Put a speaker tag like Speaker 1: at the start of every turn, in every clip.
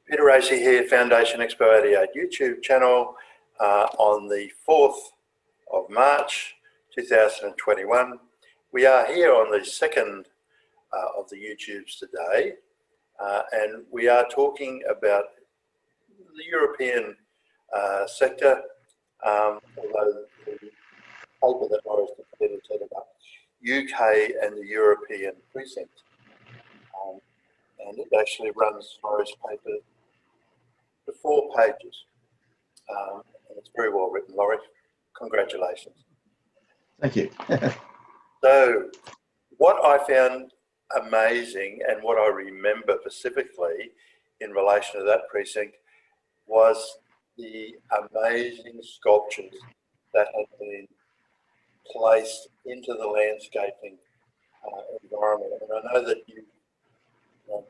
Speaker 1: Peter Racy here, Foundation Expo 88 YouTube channel on the 4th of March 2021. We are here on the second of the YouTubes today and we are talking about the European sector, although the paper that Lawrie Smith said about UK and the European precinct. And it actually runs Lawrie's paper to 4 pages. And it's very well written, Lawrie. Congratulations.
Speaker 2: Thank you.
Speaker 1: So what I found amazing and what I remember specifically in relation to that precinct was the amazing sculptures that had been placed into the landscaping environment. And I know that you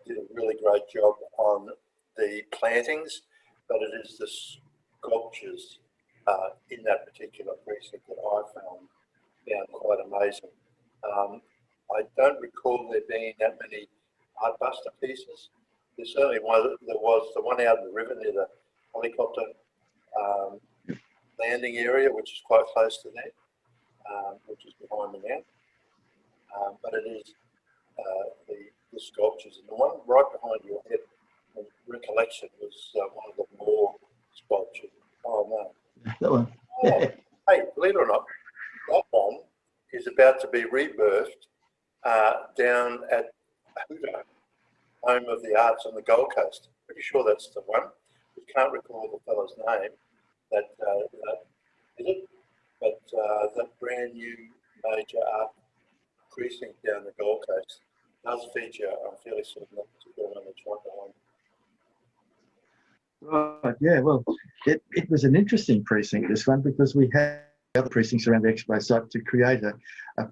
Speaker 1: did a really great job on the plantings, but it is the sculptures in that particular precinct that I found quite amazing. I don't recall there being that many artbuster pieces. There's certainly one. There was the one out in the river near the helicopter landing area, which is quite close to there, which is behind me now. But it is the sculptures, and the one right behind your head, in recollection, was one of the more sculptures. Oh no!
Speaker 2: That one.
Speaker 1: Oh, hey, believe it or not, that one is about to be rebirthed down at Hugo, home of the arts on the Gold Coast. Pretty sure that's the one. We can't recall the fellow's name that did it, but that brand new major art precinct down the Gold Coast does feature, I'm fairly certain, that particular one that's right behind.
Speaker 2: Right, yeah, well, it was an interesting precinct, this one, because we had other precincts around the Expo site to create a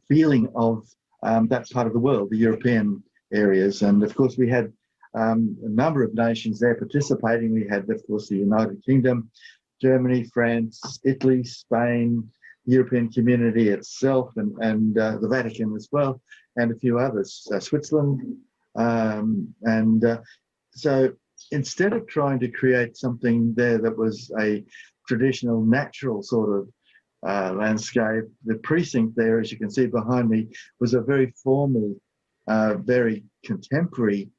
Speaker 2: feeling of that part of the world, the European areas. And of course, we had a number of nations there participating. We had, of course, the United Kingdom, Germany, France, Italy, Spain, European Community itself, and the Vatican as well, and a few others, Switzerland. So instead of trying to create something there that was a traditional natural sort of landscape, the precinct there, as you can see behind me, was a very formal, very contemporary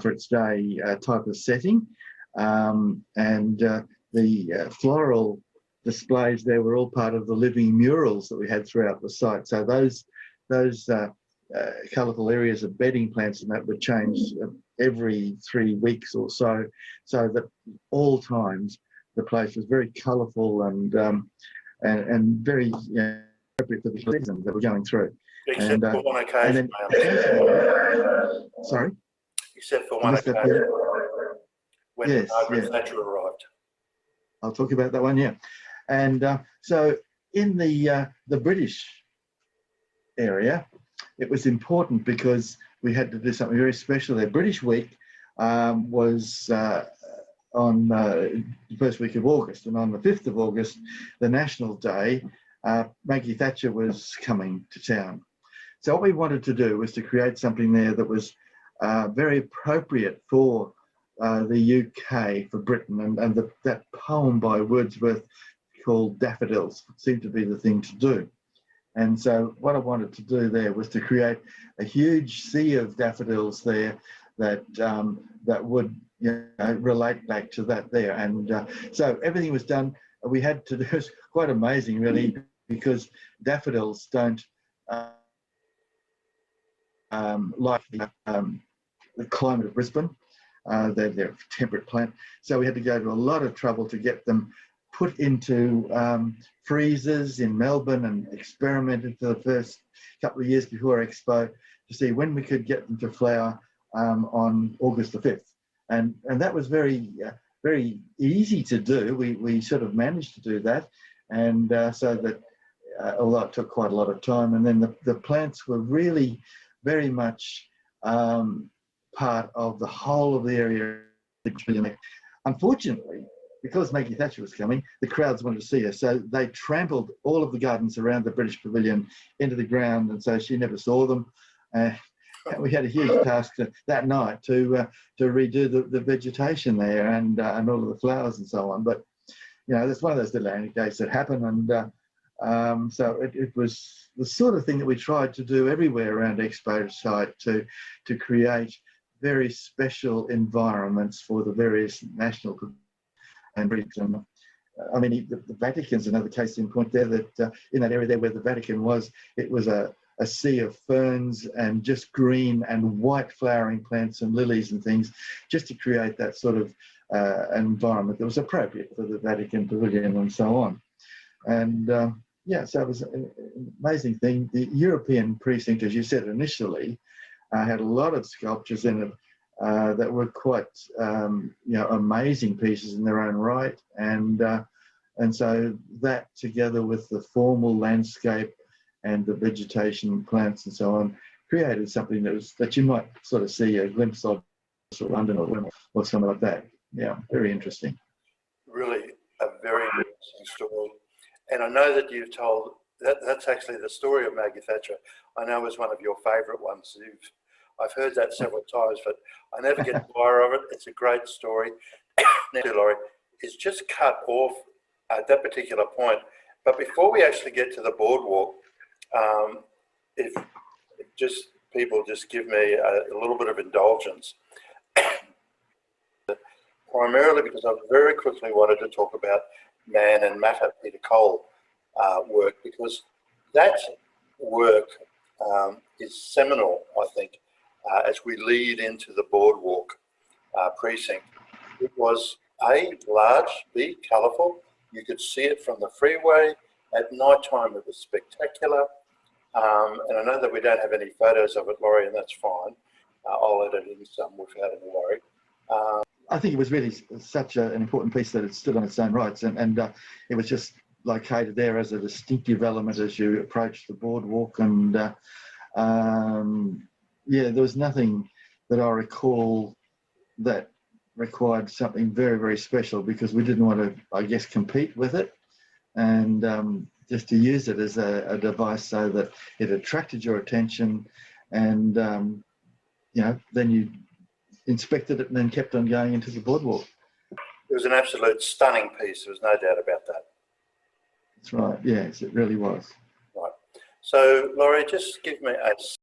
Speaker 2: for its day type of setting. The floral displays there were all part of the living murals that we had throughout the site. So those colourful areas of bedding plants and that would change every 3 weeks or so, so that all times the place was very colourful and very appropriate for the season that we're going through.
Speaker 1: Except for one occasion.
Speaker 2: Sorry?
Speaker 1: Except for one occasion when Margaret Thatcher arrived.
Speaker 2: I'll talk about that one, yeah. And so in the British area, it was important because we had to do something very special there. British Week was on the first week of August, and on the 5th of August, the National Day, Maggie Thatcher was coming to town. So what we wanted to do was to create something there that was very appropriate for the UK, for Britain, and that poem by Wordsworth called Daffodils seemed to be the thing to do. And so what I wanted to do there was to create a huge sea of daffodils there that would relate back to that there. And so everything was done. We had to do, it was quite amazing really, because daffodils don't like the climate of Brisbane. They're a temperate plant. So we had to go to a lot of trouble to get them put into freezers in Melbourne and experimented for the first couple of years before Expo to see when we could get them to flower on August the 5th. And that was very easy to do. We sort of managed to do that. And so that, although it took quite a lot of time, and then the plants were really very much part of the whole of the area. Unfortunately, because Maggie Thatcher was coming, the crowds wanted to see her, so they trampled all of the gardens around the British Pavilion into the ground, and so she never saw them. we had a huge task that night to redo the vegetation there and all of the flowers and so on. But you know, that's one of those little anecdotes that happen, and so it was the sort of thing that we tried to do everywhere around Expo site to create very special environments for the various national and region. I mean, the Vatican's another case in point there, that in that area there where the Vatican was, it was a sea of ferns and just green and white flowering plants and lilies and things, just to create that sort of environment that was appropriate for the Vatican Pavilion and so on. And yeah, so it was an amazing thing. The European precinct, as you said initially, had a lot of sculptures in it that were quite, you know, amazing pieces in their own right. And so that, together with the formal landscape and the vegetation, plants and so on, created something that you might sort of see a glimpse of London or something like that. Yeah, very interesting.
Speaker 1: Really a very interesting story. And I know that you've told, that's actually the story of Maggie Thatcher. I know is one of your favourite ones. I've heard that several times, but I never get tired of it. It's a great story. Now, Lawrie, it's just cut off at that particular point. But before we actually get to the boardwalk, if just people just give me a little bit of indulgence, primarily because I very quickly wanted to talk about Man and Matter, Peter Cole work, because that work is seminal, I think, as we lead into the boardwalk precinct. It was A, large, B, colourful. You could see it from the freeway. At night time, it was spectacular. And I know that we don't have any photos of it, Lawrie, and that's fine. I'll edit in some without any worry.
Speaker 2: I think it was really such an important piece that it stood on its own rights, and it was just located there as a distinctive element as you approach the boardwalk. And yeah, there was nothing that I recall that required something very, very special, because we didn't want to, I guess, compete with it, and just to use it as a device so that it attracted your attention, and you know, then you inspected it and then kept on going into the boardwalk.
Speaker 1: It was an absolute stunning piece. There was no doubt about that.
Speaker 2: That's right. Yes, it really was.
Speaker 1: Right. So, Lawrie, just give me a